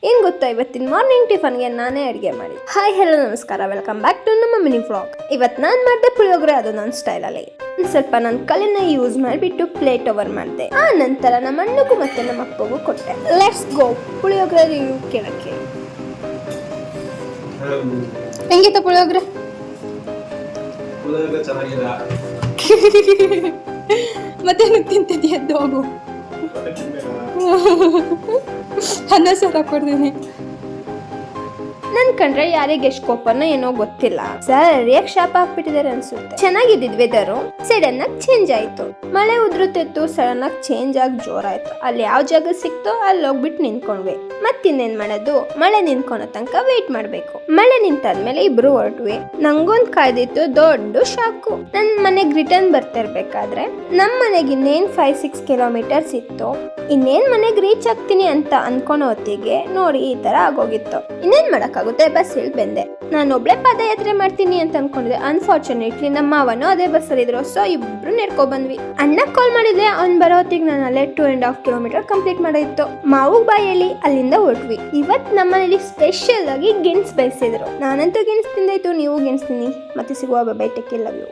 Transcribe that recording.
ಏನ್ ಗೊತ್ತಾ, ಇವತ್ತಿನ ಮಾರ್ನಿಂಗ್ ಟಿಫನ್ಗೆ ನಾನೇ ಅಡುಗೆ ಮಾಡಿ. ಹಾಯ್ ಹಲೋ ನಮಸ್ಕಾರ, ವೆಲ್ಕಮ್ ಬ್ಯಾಕ್ ಟು ನಮ್ಮ ಮಿನಿ ವ್ಲಾಗ್. ಇವತ್ತು ನಾನು ಮಾಡಿದೆ ಪುಳಿಯೋಗರೆ, ಅದು ನನ್ನ ಸ್ಟೈಲಲ್ಲಿ. ಸ್ವಲ್ಪ ನನ್ನ ಕಲ್ಲಿನ ಯೂಸ್ ಮಾಡಿಬಿಟ್ಟು ಪ್ಲೇಟ್ ಓವರ್ ಮಾಡಿದೆ. ಆ ನಂತರ ನಮ್ಮ ಅಣ್ಣಗೂ ಮತ್ತೆ ನಮ್ಮ ಅಪ್ಪಗೂ ಕೊಟ್ಟೆ. ಲೆಟ್ಸ್ ಗೋ ಪುಳಿಯೋಗರೆ ರಿವ್ಯೂ ಕೇಳಕ್ಕೆ. ಹೆಂಗಿತ್ತು ಪುಳಿಯೋಗರೆ? ಮತ್ತೆ ತಿಂತಿದ್ಯಾ? ಹೋಗು, ಅನ್ನ ಸಾರ ಕೊಡ್ತೀನಿ. ನನ್ ಕಂಡ್ರೆ ಯಾರಿಗೆ ಎಷ್ಟು ಕೋಪನೋ ಏನೋ ಗೊತ್ತಿಲ್ಲ, ಸರಿಯಾಗಿ ಶಾಪ ಹಾಕ್ಬಿಟ್ಟಿದ್ದಾರೆ ಅನ್ಸುತ್ತೆ. ಚೆನ್ನಾಗಿದ್ದಿದ್ ವೆದರು ಸಡನ್ ಆಗಿ ಚೇಂಜ್ ಆಯ್ತು. ಮಳೆ ಉದುರುತ್ತಿತ್ತು, ಸಡನ್ ಆಗಿ ಚೇಂಜ್ ಆಗಿ ಜೋರಾಯ್ತು. ಅಲ್ಲಿ ಯಾವ ಜಾಗ ಸಿಕ್ತೋ ಅಲ್ಲಿ ಹೋಗ್ಬಿಟ್ಟು ನಿಂತ್ಕೊಂಡ್ವಿ. ಮತ್ತಿನ್ನೇನ್ ಮಾಡೋದು, ಮಳೆ ನಿಂತ್ಕೊಳೋ ತನಕ ವೇಟ್ ಮಾಡ್ಬೇಕು. ಮಳೆ ನಿಂತಾದ್ಮೇಲೆ ಇಬ್ರು ಹೊರಟ್ವಿ. ನಂಗೊಂದ್ ಕಾಯ್ದಿತ್ತು ದೊಡ್ಡ ಶಾಕು. ನನ್ ಮನೆಗ್ ರಿಟರ್ನ್ ಬರ್ತಿರ್ಬೇಕಾದ್ರೆ ನಮ್ ಮನೆಗೆ ಇನ್ನೇನ್ 5-6 ಕಿಲೋಮೀಟರ್ಸ್ ಇತ್ತು. ಇನ್ನೇನ್ ಮನೆಗ್ ರೀಚ್ ಆಗ್ತೀನಿ ಅಂತ ಅನ್ಕೊಳೋ ಹೊತ್ತಿಗೆ ನೋಡಿ ಈ ತರ ಆಗೋಗಿತ್ತು. ಇನ್ನೇನ್ ಮಾಡಕ್ಕಾಗುತ್ತೆ, ಬಸ್ ಇಳಿದು ಬಂದೆ. ನಾನು ಒಬ್ಳೆ ಪಾದಯಾತ್ರೆ ಮಾಡ್ತೀನಿ ಅಂತ ಅನ್ಕೊಂಡಿದ್ದೆ. ಅನ್ಫಾರ್ಚುನೇಟ್ಲಿ ನಮ್ಮ ಮಾವನು ಅದೇ ಬಸ್ ಅಲ್ಲಿ ಇದ್ರು, ಸೊ ಇಬ್ರು ನಡ್ಕೊ ಬಂದ್ವಿ. ಅಣ್ಣ ಕಾಲ್ ಮಾಡಿದ್ರೆ ಅವ್ನ್ ಬರೋ ಹೊತ್ತಿಗೆ ನಾನು ಅಲ್ಲೇ 2.5 ಕಿಲೋಮೀಟರ್ ಕಂಪ್ಲೀಟ್ ಮಾಡಿತ್ತು. ಮಾವುಗ್ ಬಾಯಲ್ಲಿ ಅಲ್ಲಿಂದ ಹೊರಟ್ವಿ. ಇವತ್ ನಮ್ಮನೇಲಿ ಸ್ಪೆಷಲ್ ಆಗಿ ಗೆಣಸ್ ಬಯಸಿದ್ರು. ನಾನಂತೂ ಗೆಣಸ್ ತಿಂದಾಯ್ತು, ನೀವು ಗೆಣಸ್ ತಿನ್ನಿ. ಮತ್ತೆ ಸಿಗುವ, bye, take care, love you.